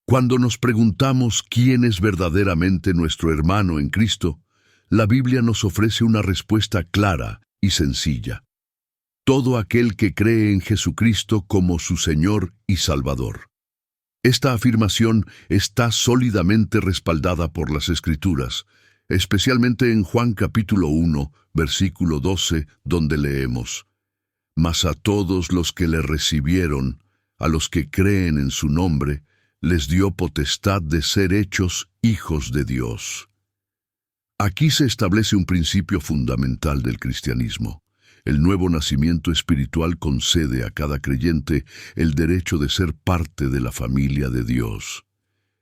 Cuando nos preguntamos quién es verdaderamente nuestro hermano en Cristo, la Biblia nos ofrece una respuesta clara y sencilla. Todo aquel que cree en Jesucristo como su Señor y Salvador. Esta afirmación está sólidamente respaldada por las Escrituras, especialmente en Juan capítulo 1, versículo 12, donde leemos: «Mas a todos los que le recibieron, a los que creen en su nombre, les dio potestad de ser hechos hijos de Dios». Aquí se establece un principio fundamental del cristianismo. El nuevo nacimiento espiritual concede a cada creyente el derecho de ser parte de la familia de Dios.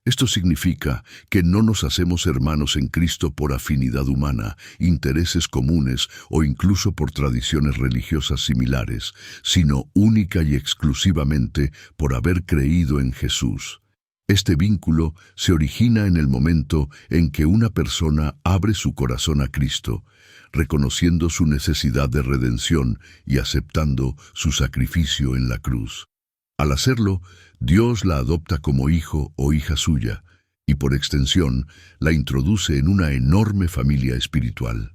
Esto significa que no nos hacemos hermanos en Cristo por afinidad humana, intereses comunes o incluso por tradiciones religiosas similares, sino única y exclusivamente por haber creído en Jesús. Este vínculo se origina en el momento en que una persona abre su corazón a Cristo, reconociendo su necesidad de redención y aceptando su sacrificio en la cruz. Al hacerlo, Dios la adopta como hijo o hija suya, y por extensión, la introduce en una enorme familia espiritual.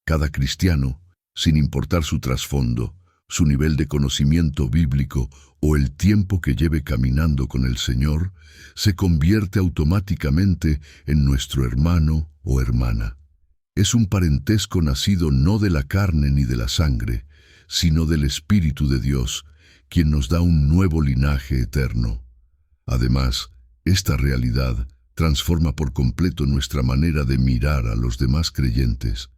Cada cristiano, sin importar su trasfondo, su nivel de conocimiento bíblico o el tiempo que lleve caminando con el Señor, se convierte automáticamente en nuestro hermano o hermana. Es un parentesco nacido no de la carne ni de la sangre, sino del Espíritu de Dios, quien nos da un nuevo linaje eterno. Además, esta realidad transforma por completo nuestra manera de mirar a los demás creyentes.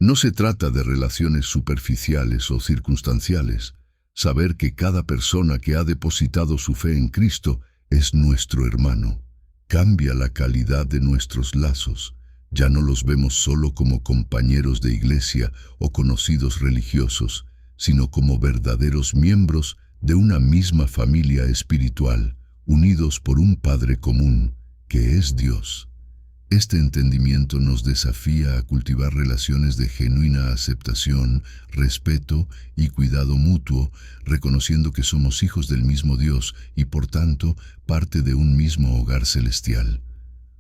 No se trata de relaciones superficiales o circunstanciales. Saber que cada persona que ha depositado su fe en Cristo es nuestro hermano cambia la calidad de nuestros lazos. Ya no los vemos solo como compañeros de iglesia o conocidos religiosos, sino como verdaderos miembros de una misma familia espiritual, unidos por un Padre común, que es Dios. Este entendimiento nos desafía a cultivar relaciones de genuina aceptación, respeto y cuidado mutuo, reconociendo que somos hijos del mismo Dios y, por tanto, parte de un mismo hogar celestial.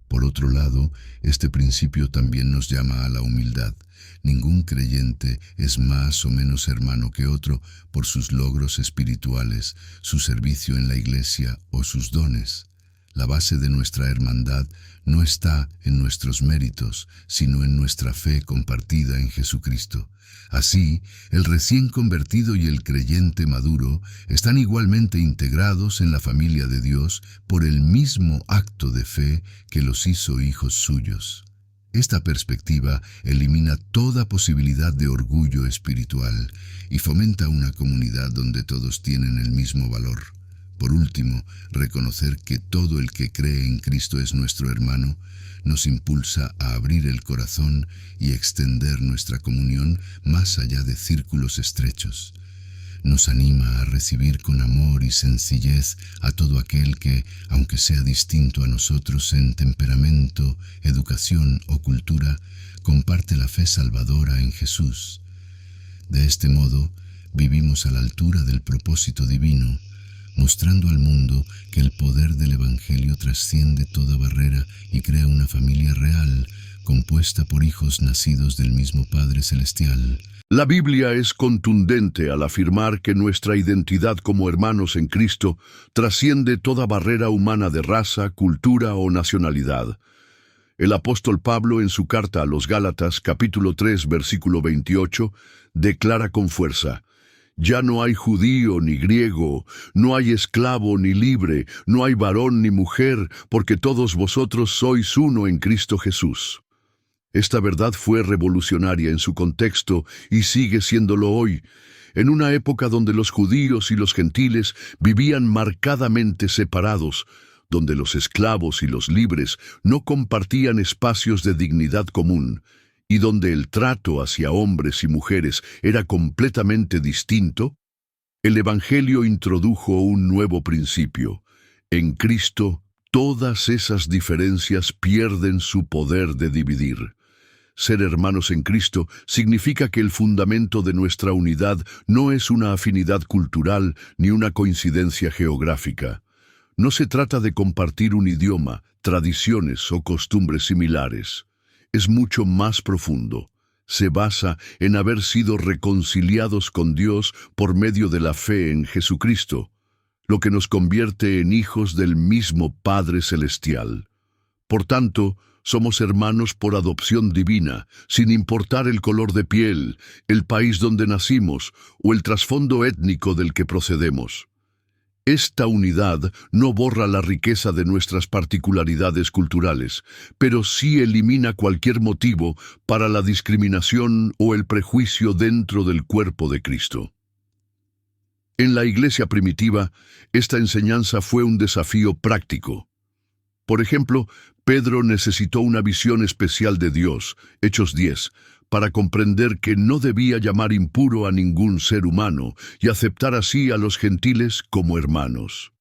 Por otro lado, este principio también nos llama a la humildad. Ningún creyente es más o menos hermano que otro por sus logros espirituales, su servicio en la iglesia o sus dones. La base de nuestra hermandad no está en nuestros méritos, sino en nuestra fe compartida en Jesucristo. Así, el recién convertido y el creyente maduro están igualmente integrados en la familia de Dios por el mismo acto de fe que los hizo hijos suyos. Esta perspectiva elimina toda posibilidad de orgullo espiritual y fomenta una comunidad donde todos tienen el mismo valor. Por último, reconocer que todo el que cree en Cristo es nuestro hermano nos impulsa a abrir el corazón y extender nuestra comunión más allá de círculos estrechos. Nos anima a recibir con amor y sencillez a todo aquel que, aunque sea distinto a nosotros en temperamento, educación o cultura, comparte la fe salvadora en Jesús. De este modo, vivimos a la altura del propósito divino, mostrando al mundo que el poder del Evangelio trasciende toda barrera y crea una familia real, compuesta por hijos nacidos del mismo Padre Celestial. La Biblia es contundente al afirmar que nuestra identidad como hermanos en Cristo trasciende toda barrera humana de raza, cultura o nacionalidad. El apóstol Pablo, en su carta a los Gálatas, capítulo 3, versículo 28, declara con fuerza: «Ya no hay judío ni griego, no hay esclavo ni libre, no hay varón ni mujer, porque todos vosotros sois uno en Cristo Jesús». Esta verdad fue revolucionaria en su contexto y sigue siéndolo hoy, en una época donde los judíos y los gentiles vivían marcadamente separados, donde los esclavos y los libres no compartían espacios de dignidad común, y donde el trato hacia hombres y mujeres era completamente distinto. El Evangelio introdujo un nuevo principio. En Cristo, todas esas diferencias pierden su poder de dividir. Ser hermanos en Cristo significa que el fundamento de nuestra unidad no es una afinidad cultural ni una coincidencia geográfica. no se trata de compartir un idioma, tradiciones o costumbres similares. Es mucho más profundo. Se basa en haber sido reconciliados con Dios por medio de la fe en Jesucristo, lo que nos convierte en hijos del mismo Padre Celestial. Por tanto, somos hermanos por adopción divina, sin importar el color de piel, el país donde nacimos o el trasfondo étnico del que procedemos. Esta unidad no borra la riqueza de nuestras particularidades culturales, pero sí elimina cualquier motivo para la discriminación o el prejuicio dentro del cuerpo de Cristo. En la iglesia primitiva, esta enseñanza fue un desafío práctico. Por ejemplo, Pedro necesitó una visión especial de Dios, Hechos 10, para comprender que no debía llamar impuro a ningún ser humano y aceptar así a los gentiles como hermanos.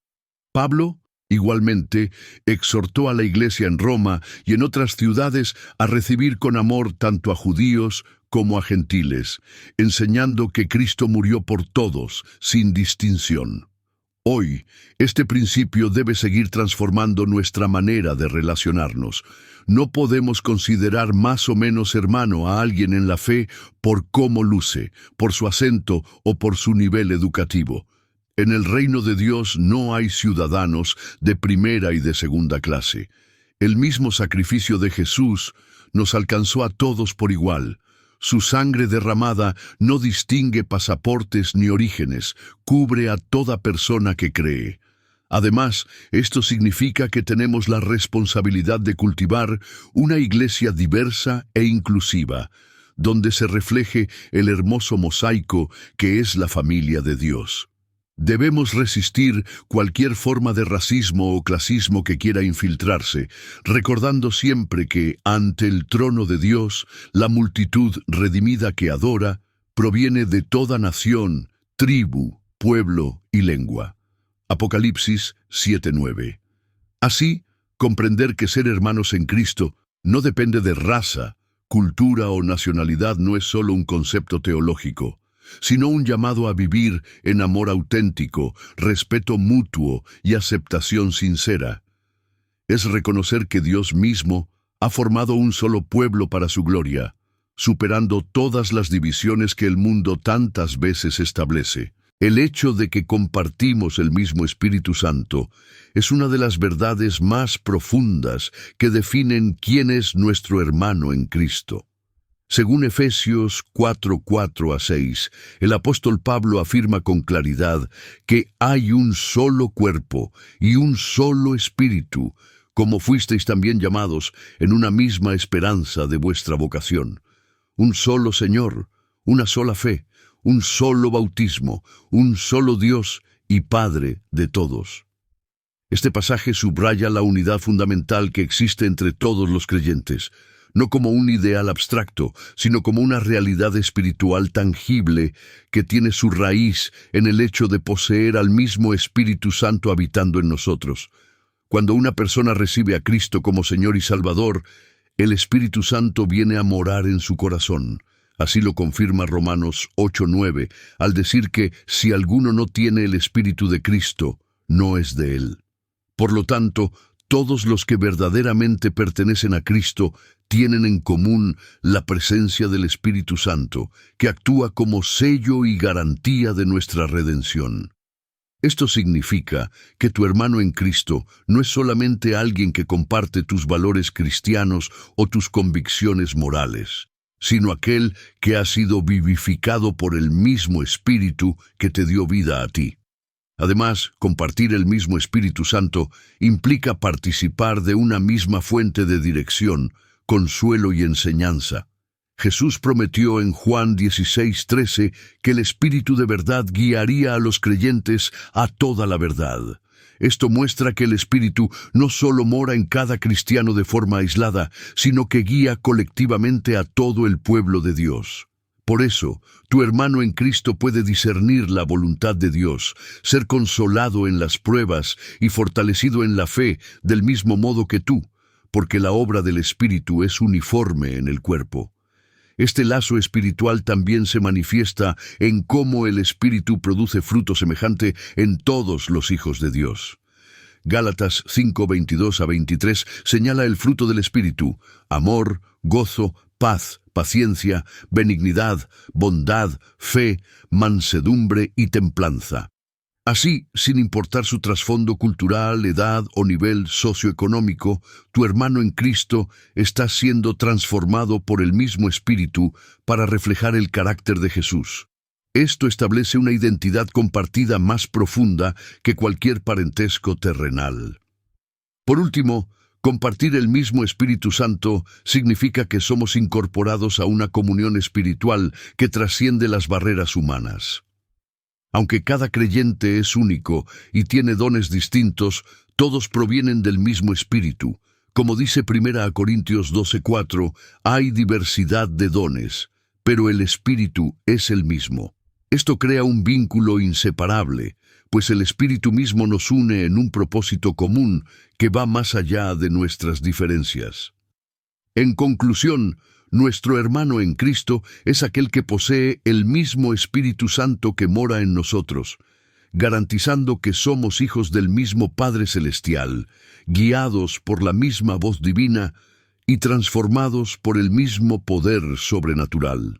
Pablo, igualmente, exhortó a la iglesia en Roma y en otras ciudades a recibir con amor tanto a judíos como a gentiles, enseñando que Cristo murió por todos, sin distinción. Hoy, este principio debe seguir transformando nuestra manera de relacionarnos. No podemos considerar más o menos hermano a alguien en la fe por cómo luce, por su acento o por su nivel educativo. En el reino de Dios no hay ciudadanos de primera y de segunda clase. El mismo sacrificio de Jesús nos alcanzó a todos por igual. Su sangre derramada no distingue pasaportes ni orígenes, cubre a toda persona que cree. Además, esto significa que tenemos la responsabilidad de cultivar una iglesia diversa e inclusiva, donde se refleje el hermoso mosaico que es la familia de Dios. Debemos resistir cualquier forma de racismo o clasismo que quiera infiltrarse, recordando siempre que, ante el trono de Dios, la multitud redimida que adora proviene de toda nación, tribu, pueblo y lengua. Apocalipsis 7:9. Así, comprender que ser hermanos en Cristo no depende de raza, cultura o nacionalidad no es solo un concepto teológico, sino un llamado a vivir en amor auténtico, respeto mutuo y aceptación sincera. Es reconocer que Dios mismo ha formado un solo pueblo para su gloria, superando todas las divisiones que el mundo tantas veces establece. El hecho de que compartimos el mismo Espíritu Santo es una de las verdades más profundas que definen quién es nuestro hermano en Cristo. Según Efesios 4:4-6, el apóstol Pablo afirma con claridad que hay un solo cuerpo y un solo espíritu, como fuisteis también llamados en una misma esperanza de vuestra vocación. Un solo Señor, una sola fe, un solo bautismo, un solo Dios y Padre de todos. Este pasaje subraya la unidad fundamental que existe entre todos los creyentes, no como un ideal abstracto, sino como una realidad espiritual tangible que tiene su raíz en el hecho de poseer al mismo Espíritu Santo habitando en nosotros. Cuando una persona recibe a Cristo como Señor y Salvador, el Espíritu Santo viene a morar en su corazón. Así lo confirma Romanos 8:9, al decir que si alguno no tiene el Espíritu de Cristo, no es de él. Por lo tanto, todos los que verdaderamente pertenecen a Cristo tienen en común la presencia del Espíritu Santo, que actúa como sello y garantía de nuestra redención. Esto significa que tu hermano en Cristo no es solamente alguien que comparte tus valores cristianos o tus convicciones morales, sino aquel que ha sido vivificado por el mismo Espíritu que te dio vida a ti. Además, compartir el mismo Espíritu Santo implica participar de una misma fuente de dirección, consuelo y enseñanza. Jesús prometió en Juan 16:13 que el Espíritu de verdad guiaría a los creyentes a toda la verdad. Esto muestra que el Espíritu no solo mora en cada cristiano de forma aislada, sino que guía colectivamente a todo el pueblo de Dios. Por eso, tu hermano en Cristo puede discernir la voluntad de Dios, ser consolado en las pruebas y fortalecido en la fe del mismo modo que tú, porque la obra del Espíritu es uniforme en el cuerpo. Este lazo espiritual también se manifiesta en cómo el Espíritu produce fruto semejante en todos los hijos de Dios. Gálatas 5, 22 a 23 señala el fruto del Espíritu: amor, gozo, paz, paciencia, benignidad, bondad, fe, mansedumbre y templanza. Así, sin importar su trasfondo cultural, edad o nivel socioeconómico, tu hermano en Cristo está siendo transformado por el mismo Espíritu para reflejar el carácter de Jesús. Esto establece una identidad compartida más profunda que cualquier parentesco terrenal. Por último, compartir el mismo Espíritu Santo significa que somos incorporados a una comunión espiritual que trasciende las barreras humanas. Aunque cada creyente es único y tiene dones distintos, todos provienen del mismo Espíritu. Como dice 1 Corintios 12:4, hay diversidad de dones, pero el Espíritu es el mismo. Esto crea un vínculo inseparable, pues el Espíritu mismo nos une en un propósito común que va más allá de nuestras diferencias. En conclusión, nuestro hermano en Cristo es aquel que posee el mismo Espíritu Santo que mora en nosotros, garantizando que somos hijos del mismo Padre Celestial, guiados por la misma voz divina y transformados por el mismo poder sobrenatural.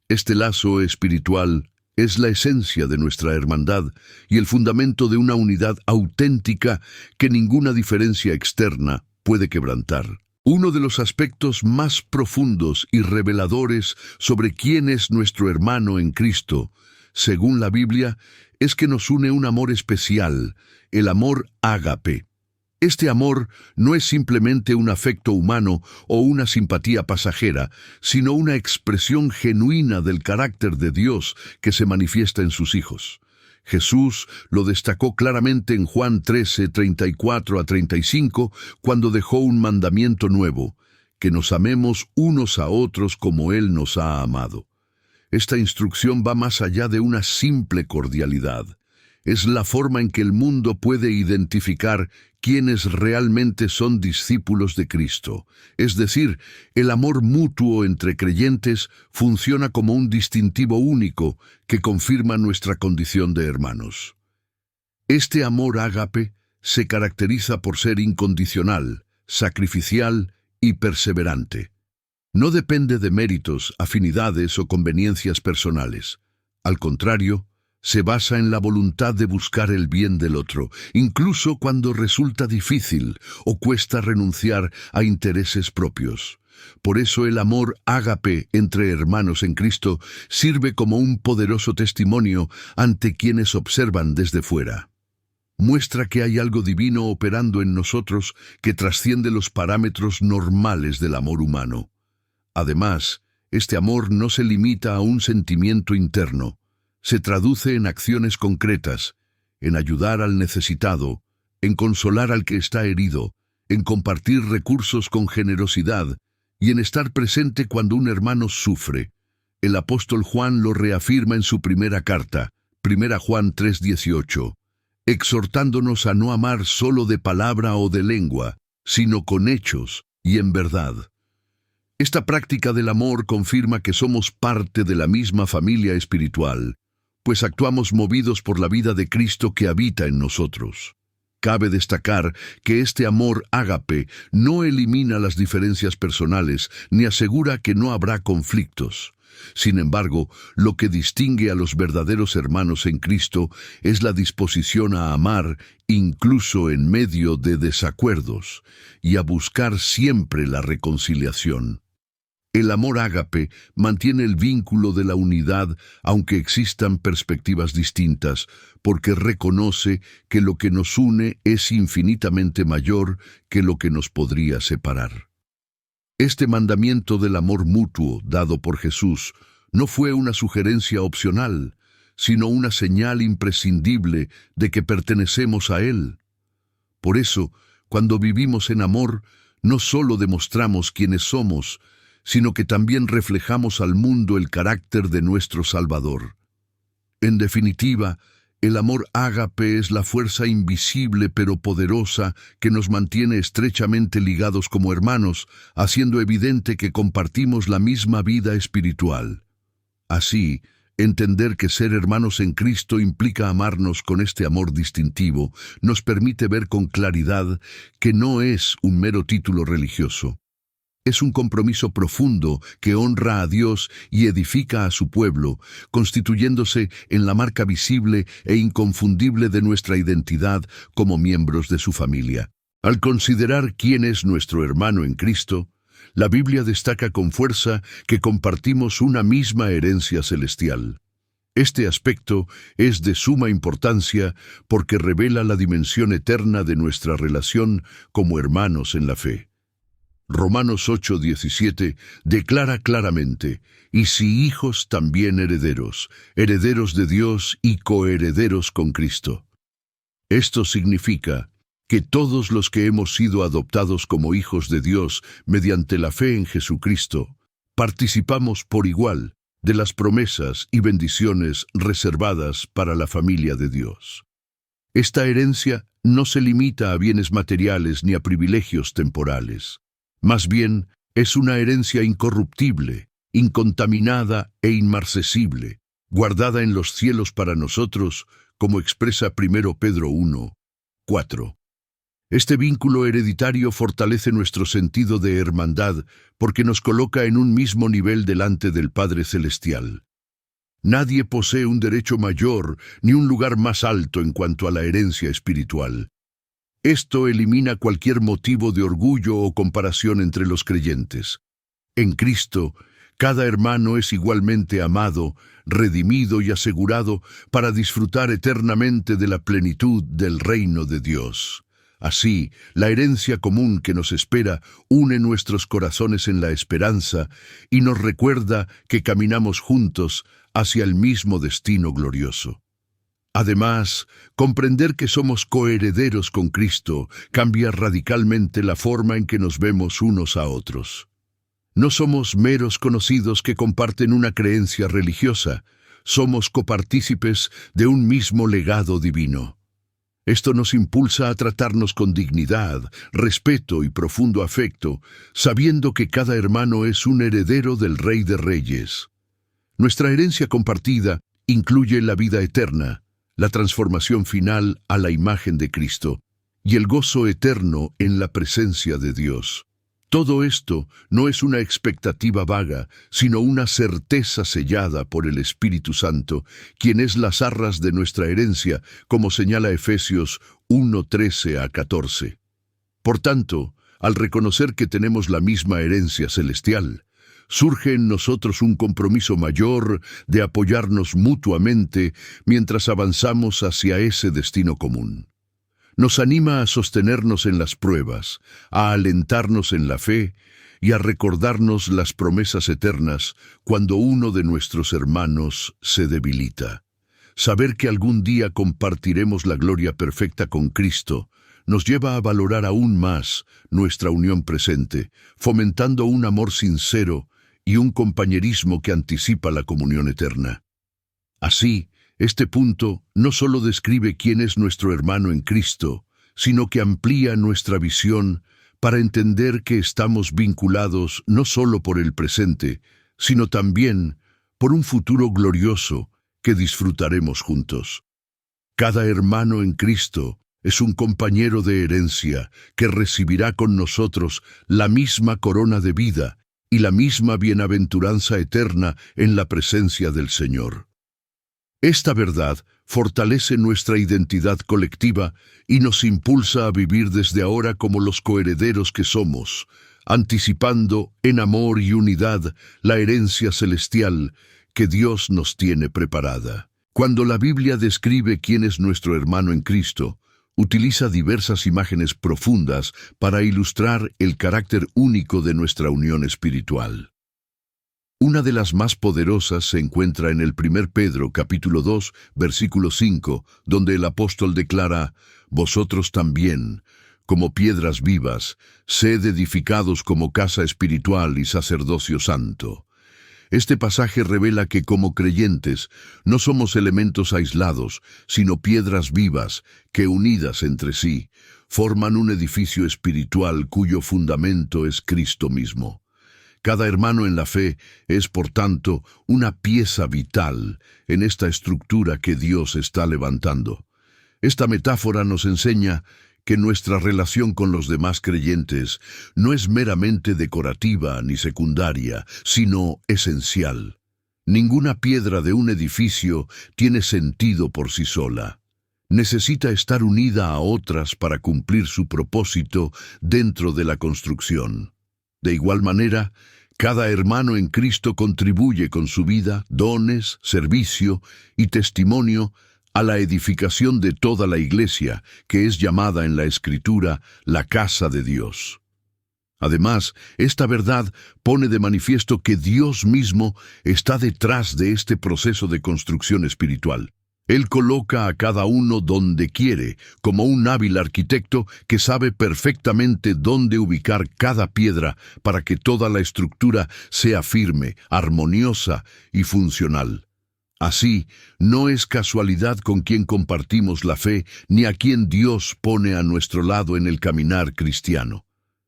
Este lazo espiritual es la esencia de nuestra hermandad y el fundamento de una unidad auténtica que ninguna diferencia externa puede quebrantar. Uno de los aspectos más profundos y reveladores sobre quién es nuestro hermano en Cristo, según la Biblia, es que nos une un amor especial, el amor ágape. Este amor no es simplemente un afecto humano o una simpatía pasajera, sino una expresión genuina del carácter de Dios que se manifiesta en sus hijos. Jesús lo destacó claramente en Juan 13, 34 a 35, cuando dejó un mandamiento nuevo: que nos amemos unos a otros como Él nos ha amado. Esta instrucción va más allá de una simple cordialidad. Es la forma en que el mundo puede identificar quiénes realmente son discípulos de Cristo. Es decir, el amor mutuo entre creyentes funciona como un distintivo único que confirma nuestra condición de hermanos. Este amor ágape se caracteriza por ser incondicional, sacrificial y perseverante. No depende de méritos, afinidades o conveniencias personales. Al contrario, se basa en la voluntad de buscar el bien del otro, incluso cuando resulta difícil o cuesta renunciar a intereses propios. Por eso el amor ágape entre hermanos en Cristo sirve como un poderoso testimonio ante quienes observan desde fuera. Muestra que hay algo divino operando en nosotros que trasciende los parámetros normales del amor humano. Además, este amor no se limita a un sentimiento interno. Se traduce en acciones concretas, en ayudar al necesitado, en consolar al que está herido, en compartir recursos con generosidad y en estar presente cuando un hermano sufre. El apóstol Juan lo reafirma en su primera carta, 1 Juan 3:18, exhortándonos a no amar solo de palabra o de lengua, sino con hechos y en verdad. Esta práctica del amor confirma que somos parte de la misma familia espiritual, pues actuamos movidos por la vida de Cristo que habita en nosotros. Cabe destacar que este amor ágape no elimina las diferencias personales ni asegura que no habrá conflictos. Sin embargo, lo que distingue a los verdaderos hermanos en Cristo es la disposición a amar incluso en medio de desacuerdos y a buscar siempre la reconciliación. El amor ágape mantiene el vínculo de la unidad aunque existan perspectivas distintas, porque reconoce que lo que nos une es infinitamente mayor que lo que nos podría separar. Este mandamiento del amor mutuo dado por Jesús no fue una sugerencia opcional, sino una señal imprescindible de que pertenecemos a Él. Por eso, cuando vivimos en amor, no solo demostramos quiénes somos, sino que también reflejamos al mundo el carácter de nuestro Salvador. En definitiva, el amor ágape es la fuerza invisible pero poderosa que nos mantiene estrechamente ligados como hermanos, haciendo evidente que compartimos la misma vida espiritual. Así, Entender que ser hermanos en Cristo implica amarnos con este amor distintivo nos permite ver con claridad que no es un mero título religioso. Es un compromiso profundo que honra a Dios y edifica a su pueblo, constituyéndose en la marca visible e inconfundible de nuestra identidad como miembros de su familia. Al considerar quién es nuestro hermano en Cristo, la Biblia destaca con fuerza que compartimos una misma herencia celestial. Este aspecto es de suma importancia porque revela la dimensión eterna de nuestra relación como hermanos en la fe. Romanos 8:17 declara claramente, y si hijos también herederos, herederos de Dios y coherederos con Cristo. Esto significa que todos los que hemos sido adoptados como hijos de Dios mediante la fe en Jesucristo, participamos por igual de las promesas y bendiciones reservadas para la familia de Dios. Esta herencia no se limita a bienes materiales ni a privilegios temporales. Más bien, es una herencia incorruptible, incontaminada e inmarcesible, guardada en los cielos para nosotros, como expresa 1 Pedro 1:4. Este vínculo hereditario fortalece nuestro sentido de hermandad porque nos coloca en un mismo nivel delante del Padre Celestial. Nadie posee un derecho mayor ni un lugar más alto en cuanto a la herencia espiritual. Esto elimina cualquier motivo de orgullo o comparación entre los creyentes. En Cristo, cada hermano es igualmente amado, redimido y asegurado para disfrutar eternamente de la plenitud del reino de Dios. Así, la herencia común que nos espera une nuestros corazones en la esperanza y nos recuerda que caminamos juntos hacia el mismo destino glorioso. Además, comprender que somos coherederos con Cristo cambia radicalmente la forma en que nos vemos unos a otros. No somos meros conocidos que comparten una creencia religiosa, somos copartícipes de un mismo legado divino. Esto nos impulsa a tratarnos con dignidad, respeto y profundo afecto, sabiendo que cada hermano es un heredero del Rey de Reyes. Nuestra herencia compartida incluye la vida eterna, la transformación final a la imagen de Cristo y el gozo eterno en la presencia de Dios. Todo esto no es una expectativa vaga, sino una certeza sellada por el Espíritu Santo, quien es las arras de nuestra herencia, como señala Efesios 1:13-14. Por tanto, al reconocer que tenemos la misma herencia celestial, surge en nosotros un compromiso mayor de apoyarnos mutuamente mientras avanzamos hacia ese destino común. Nos anima a sostenernos en las pruebas, a alentarnos en la fe y a recordarnos las promesas eternas cuando uno de nuestros hermanos se debilita. Saber que algún día compartiremos la gloria perfecta con Cristo nos lleva a valorar aún más nuestra unión presente, fomentando un amor sincero y un compañerismo que anticipa la comunión eterna. Así, este punto no solo describe quién es nuestro hermano en Cristo, sino que amplía nuestra visión para entender que estamos vinculados no solo por el presente, sino también por un futuro glorioso que disfrutaremos juntos. Cada hermano en Cristo es un compañero de herencia que recibirá con nosotros la misma corona de vida y la misma bienaventuranza eterna en la presencia del Señor. Esta verdad fortalece nuestra identidad colectiva y nos impulsa a vivir desde ahora como los coherederos que somos, anticipando en amor y unidad la herencia celestial que Dios nos tiene preparada. Cuando la Biblia describe quién es nuestro hermano en Cristo, utiliza diversas imágenes profundas para ilustrar el carácter único de nuestra unión espiritual. Una de las más poderosas se encuentra en el 1 Pedro capítulo 2, versículo 5, donde el apóstol declara: «Vosotros también, como piedras vivas, sed edificados como casa espiritual y sacerdocio santo». Este pasaje revela que como creyentes no somos elementos aislados, sino piedras vivas que, unidas entre sí, forman un edificio espiritual cuyo fundamento es Cristo mismo. Cada hermano en la fe es, por tanto, una pieza vital en esta estructura que Dios está levantando. Esta metáfora nos enseña que nuestra relación con los demás creyentes no es meramente decorativa ni secundaria, sino esencial. Ninguna piedra de un edificio tiene sentido por sí sola. Necesita estar unida a otras para cumplir su propósito dentro de la construcción. De igual manera, cada hermano en Cristo contribuye con su vida, dones, servicio y testimonio a la edificación de toda la Iglesia, que es llamada en la Escritura la casa de Dios. Además, esta verdad pone de manifiesto que Dios mismo está detrás de este proceso de construcción espiritual. Él coloca a cada uno donde quiere, como un hábil arquitecto que sabe perfectamente dónde ubicar cada piedra para que toda la estructura sea firme, armoniosa y funcional. Así, no es casualidad con quien compartimos la fe, ni a quien Dios pone a nuestro lado en el caminar cristiano.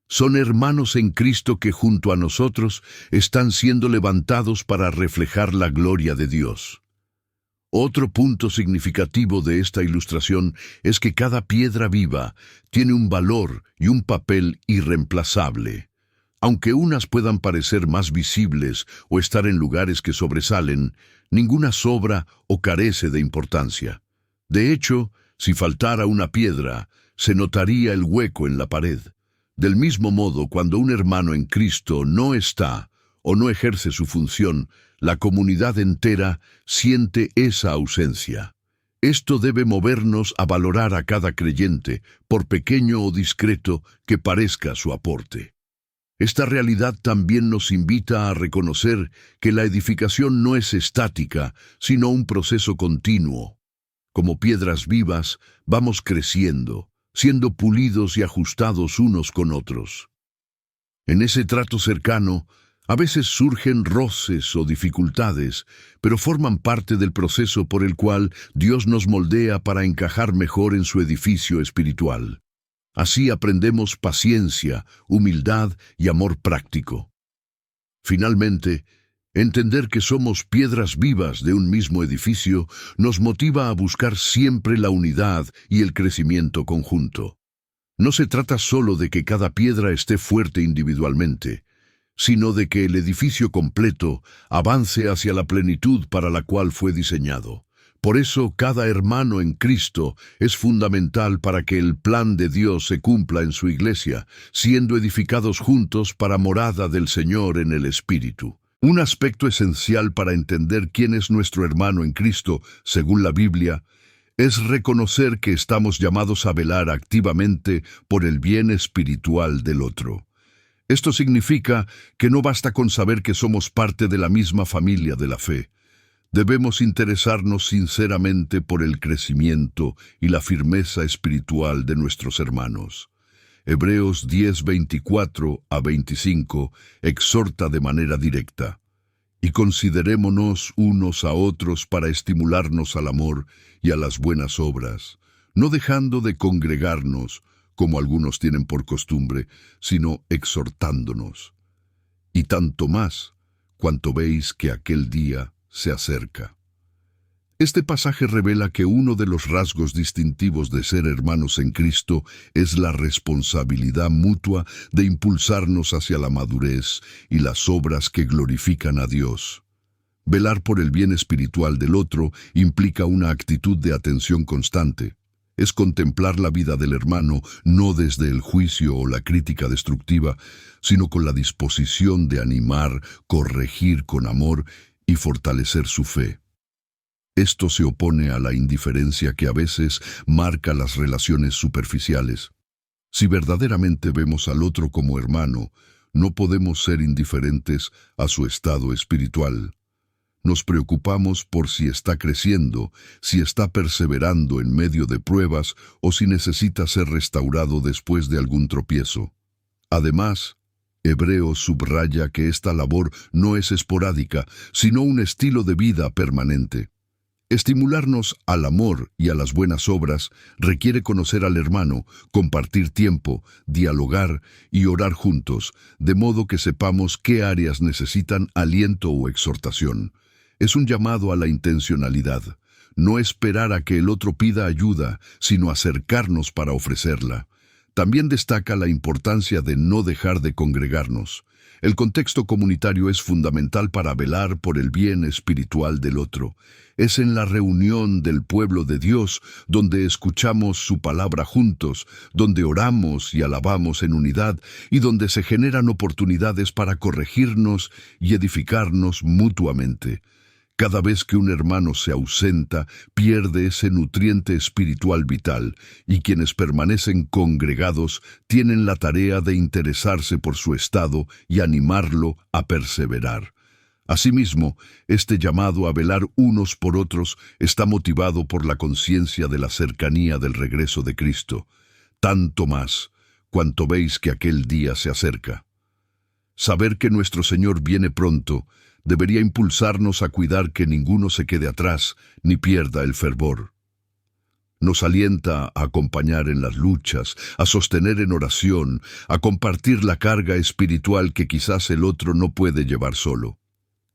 Son hermanos en Cristo que junto a nosotros están siendo levantados para reflejar la gloria de Dios. Otro punto significativo de esta ilustración es que cada piedra viva tiene un valor y un papel irreemplazable. Aunque unas puedan parecer más visibles o estar en lugares que sobresalen, ninguna sobra o carece de importancia. De hecho, si faltara una piedra, se notaría el hueco en la pared. Del mismo modo, cuando un hermano en Cristo no está o no ejerce su función, la comunidad entera siente esa ausencia. Esto debe movernos a valorar a cada creyente, por pequeño o discreto que parezca su aporte. Esta realidad también nos invita a reconocer que la edificación no es estática, sino un proceso continuo. Como piedras vivas, vamos creciendo, siendo pulidos y ajustados unos con otros. En ese trato cercano, a veces surgen roces o dificultades, pero forman parte del proceso por el cual Dios nos moldea para encajar mejor en su edificio espiritual. Así aprendemos paciencia, humildad y amor práctico. Finalmente, entender que somos piedras vivas de un mismo edificio nos motiva a buscar siempre la unidad y el crecimiento conjunto. No se trata solo de que cada piedra esté fuerte individualmente, sino de que el edificio completo avance hacia la plenitud para la cual fue diseñado. Por eso, cada hermano en Cristo es fundamental para que el plan de Dios se cumpla en su iglesia, siendo edificados juntos para morada del Señor en el Espíritu. Un aspecto esencial para entender quién es nuestro hermano en Cristo, según la Biblia, es reconocer que estamos llamados a velar activamente por el bien espiritual del otro. Esto significa que no basta con saber que somos parte de la misma familia de la fe. Debemos interesarnos sinceramente por el crecimiento y la firmeza espiritual de nuestros hermanos. Hebreos 10, 24 a 25 exhorta de manera directa: y considerémonos unos a otros para estimularnos al amor y a las buenas obras, no dejando de congregarnos, como algunos tienen por costumbre, sino exhortándonos. Y tanto más, cuanto veis que aquel día se acerca. Este pasaje revela que uno de los rasgos distintivos de ser hermanos en Cristo es la responsabilidad mutua de impulsarnos hacia la madurez y las obras que glorifican a Dios. Velar por el bien espiritual del otro implica una actitud de atención constante. Es contemplar la vida del hermano no desde el juicio o la crítica destructiva, sino con la disposición de animar, corregir con amor y fortalecer su fe. Esto se opone a la indiferencia que a veces marca las relaciones superficiales. Si verdaderamente vemos al otro como hermano, no podemos ser indiferentes a su estado espiritual. Nos preocupamos por si está creciendo, si está perseverando en medio de pruebas o si necesita ser restaurado después de algún tropiezo. Además, Hebreos subraya que esta labor no es esporádica, sino un estilo de vida permanente. Estimularnos al amor y a las buenas obras requiere conocer al hermano, compartir tiempo, dialogar y orar juntos, de modo que sepamos qué áreas necesitan aliento o exhortación. Es un llamado a la intencionalidad, no esperar a que el otro pida ayuda, sino acercarnos para ofrecerla. También destaca la importancia de no dejar de congregarnos. El contexto comunitario es fundamental para velar por el bien espiritual del otro. Es en la reunión del pueblo de Dios donde escuchamos su palabra juntos, donde oramos y alabamos en unidad y donde se generan oportunidades para corregirnos y edificarnos mutuamente. Cada vez que un hermano se ausenta, pierde ese nutriente espiritual vital, y quienes permanecen congregados tienen la tarea de interesarse por su estado y animarlo a perseverar. Asimismo, este llamado a velar unos por otros está motivado por la conciencia de la cercanía del regreso de Cristo, tanto más cuanto veis que aquel día se acerca. Saber que nuestro Señor viene pronto debería impulsarnos a cuidar que ninguno se quede atrás ni pierda el fervor. Nos alienta a acompañar en las luchas, a sostener en oración, a compartir la carga espiritual que quizás el otro no puede llevar solo.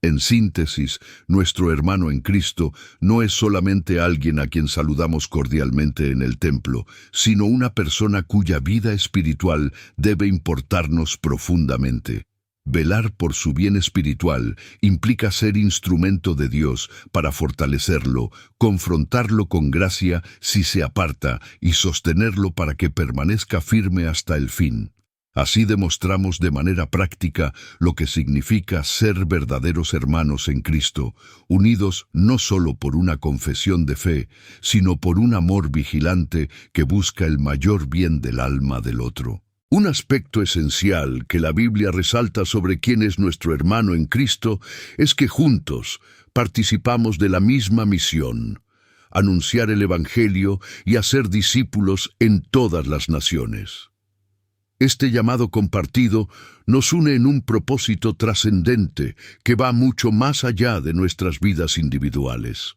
En síntesis, nuestro hermano en Cristo no es solamente alguien a quien saludamos cordialmente en el templo, sino una persona cuya vida espiritual debe importarnos profundamente. Velar por su bien espiritual implica ser instrumento de Dios para fortalecerlo, confrontarlo con gracia si se aparta y sostenerlo para que permanezca firme hasta el fin. Así demostramos de manera práctica lo que significa ser verdaderos hermanos en Cristo, unidos no solo por una confesión de fe, sino por un amor vigilante que busca el mayor bien del alma del otro. Un aspecto esencial que la Biblia resalta sobre quién es nuestro hermano en Cristo es que juntos participamos de la misma misión: anunciar el Evangelio y hacer discípulos en todas las naciones. Este llamado compartido nos une en un propósito trascendente que va mucho más allá de nuestras vidas individuales.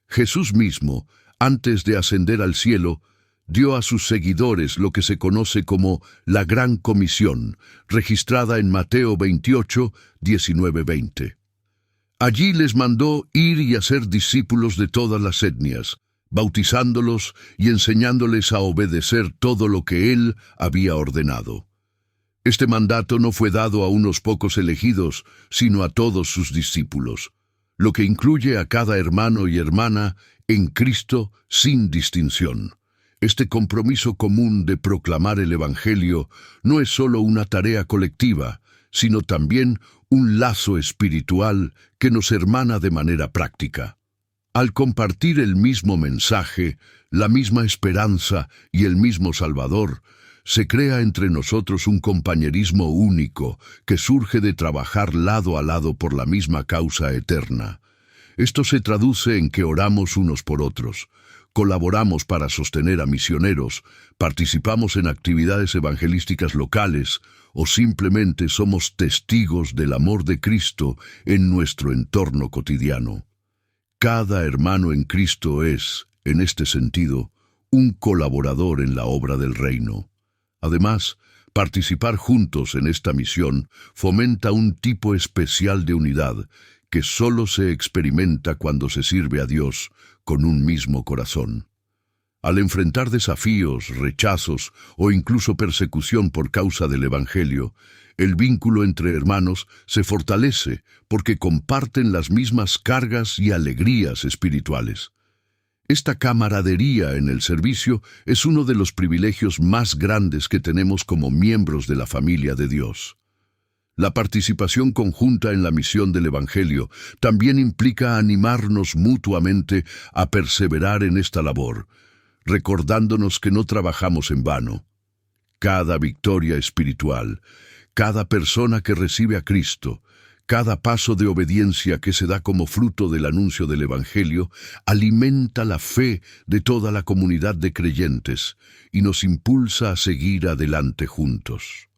Jesús mismo, antes de ascender al cielo, dio a sus seguidores lo que se conoce como la Gran Comisión, registrada en Mateo 28, 19-20. Allí les mandó ir y hacer discípulos de todas las etnias, bautizándolos y enseñándoles a obedecer todo lo que Él había ordenado. Este mandato no fue dado a unos pocos elegidos, sino a todos sus discípulos, lo que incluye a cada hermano y hermana en Cristo sin distinción. Este compromiso común de proclamar el Evangelio no es solo una tarea colectiva, sino también un lazo espiritual que nos hermana de manera práctica. Al compartir el mismo mensaje, la misma esperanza y el mismo Salvador, se crea entre nosotros un compañerismo único que surge de trabajar lado a lado por la misma causa eterna. Esto se traduce en que oramos unos por otros, colaboramos para sostener a misioneros, participamos en actividades evangelísticas locales o simplemente somos testigos del amor de Cristo en nuestro entorno cotidiano. Cada hermano en Cristo es, en este sentido, un colaborador en la obra del reino. Además, participar juntos en esta misión fomenta un tipo especial de unidad que solo se experimenta cuando se sirve a Dios con un mismo corazón. Al enfrentar desafíos, rechazos o incluso persecución por causa del Evangelio, el vínculo entre hermanos se fortalece porque comparten las mismas cargas y alegrías espirituales. Esta camaradería en el servicio es uno de los privilegios más grandes que tenemos como miembros de la familia de Dios. La participación conjunta en la misión del Evangelio también implica animarnos mutuamente a perseverar en esta labor, recordándonos que no trabajamos en vano. Cada victoria espiritual, cada persona que recibe a Cristo, cada paso de obediencia que se da como fruto del anuncio del Evangelio, alimenta la fe de toda la comunidad de creyentes y nos impulsa a seguir adelante juntos.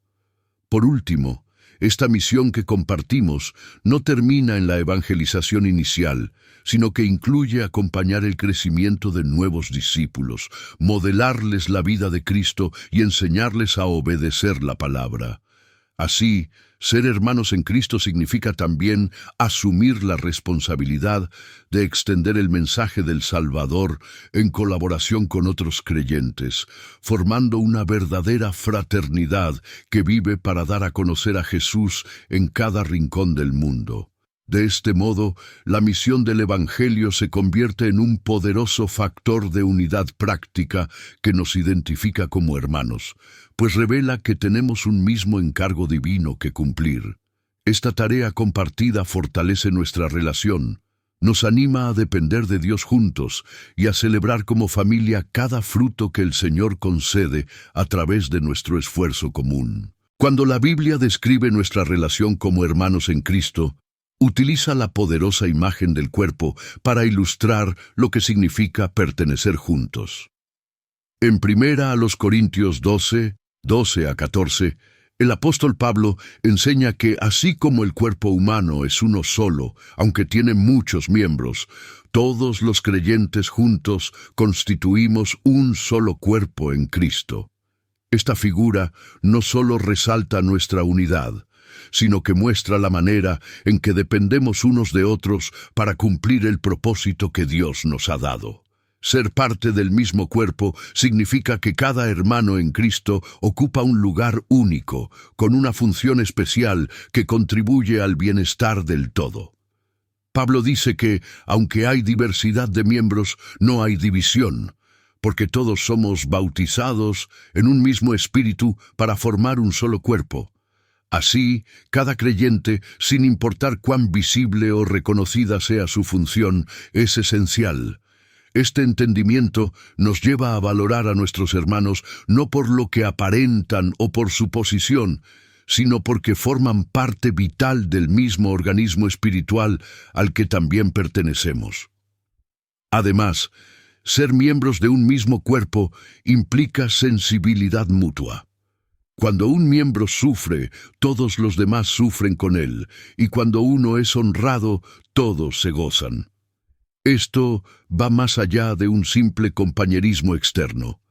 Por último, Esta misión que compartimos no termina en la evangelización inicial, sino que incluye acompañar el crecimiento de nuevos discípulos, modelarles la vida de Cristo y enseñarles a obedecer la palabra. Así, ser hermanos en Cristo significa también asumir la responsabilidad de extender el mensaje del Salvador en colaboración con otros creyentes, formando una verdadera fraternidad que vive para dar a conocer a Jesús en cada rincón del mundo. De este modo, la misión del Evangelio se convierte en un poderoso factor de unidad práctica que nos identifica como hermanos, pues revela que tenemos un mismo encargo divino que cumplir. Esta tarea compartida fortalece nuestra relación, nos anima a depender de Dios juntos y a celebrar como familia cada fruto que el Señor concede a través de nuestro esfuerzo común. Cuando la Biblia describe nuestra relación como hermanos en Cristo, utiliza la poderosa imagen del cuerpo para ilustrar lo que significa pertenecer juntos. En 1 Corintios 12, 12-14, el apóstol Pablo enseña que así como el cuerpo humano es uno solo, aunque tiene muchos miembros, todos los creyentes juntos constituimos un solo cuerpo en Cristo. Esta figura no solo resalta nuestra unidad, sino que muestra la manera en que dependemos unos de otros para cumplir el propósito que Dios nos ha dado. Ser parte del mismo cuerpo significa que cada hermano en Cristo ocupa un lugar único, con una función especial que contribuye al bienestar del todo. Pablo dice que, aunque hay diversidad de miembros, no hay división, porque todos somos bautizados en un mismo espíritu para formar un solo cuerpo. Así, cada creyente, sin importar cuán visible o reconocida sea su función, es esencial. Este entendimiento nos lleva a valorar a nuestros hermanos no por lo que aparentan o por su posición, sino porque forman parte vital del mismo organismo espiritual al que también pertenecemos. Además, ser miembros de un mismo cuerpo implica sensibilidad mutua. Cuando un miembro sufre, todos los demás sufren con él, y cuando uno es honrado, todos se gozan. Esto va más allá de un simple compañerismo externo.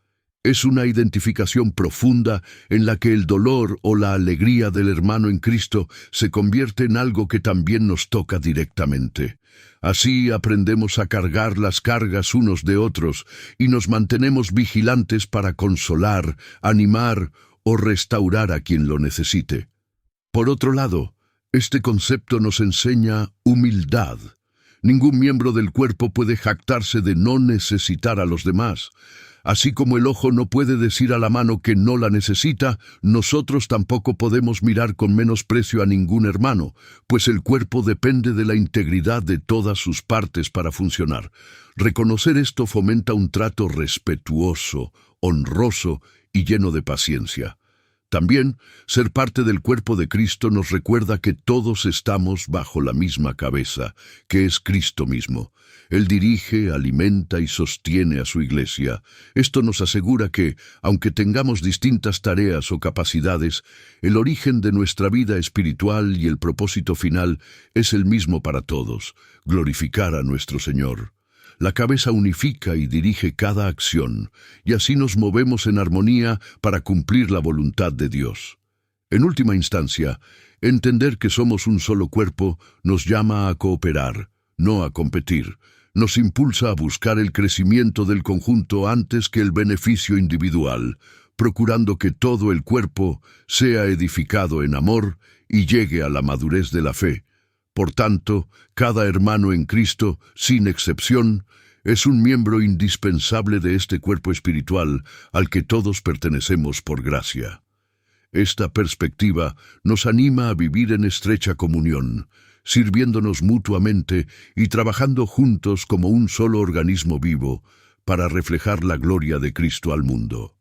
Es una identificación profunda en la que el dolor o la alegría del hermano en Cristo se convierte en algo que también nos toca directamente. Así aprendemos a cargar las cargas unos de otros y nos mantenemos vigilantes para consolar, animar o restaurar a quien lo necesite. Por otro lado, este concepto nos enseña humildad. Ningún miembro del cuerpo puede jactarse de no necesitar a los demás. Así como el ojo no puede decir a la mano que no la necesita, nosotros tampoco podemos mirar con menosprecio a ningún hermano, pues el cuerpo depende de la integridad de todas sus partes para funcionar. Reconocer esto fomenta un trato respetuoso, honroso y lleno de paciencia. También, ser parte del cuerpo de Cristo nos recuerda que todos estamos bajo la misma cabeza, que es Cristo mismo. Él dirige, alimenta y sostiene a su iglesia. Esto nos asegura que, aunque tengamos distintas tareas o capacidades, el origen de nuestra vida espiritual y el propósito final es el mismo para todos: glorificar a nuestro Señor. La cabeza unifica y dirige cada acción, y así nos movemos en armonía para cumplir la voluntad de Dios. En última instancia, entender que somos un solo cuerpo nos llama a cooperar, no a competir. Nos impulsa a buscar el crecimiento del conjunto antes que el beneficio individual, procurando que todo el cuerpo sea edificado en amor y llegue a la madurez de la fe. Por tanto, cada hermano en Cristo, sin excepción, es un miembro indispensable de este cuerpo espiritual al que todos pertenecemos por gracia. Esta perspectiva nos anima a vivir en estrecha comunión, sirviéndonos mutuamente y trabajando juntos como un solo organismo vivo para reflejar la gloria de Cristo al mundo.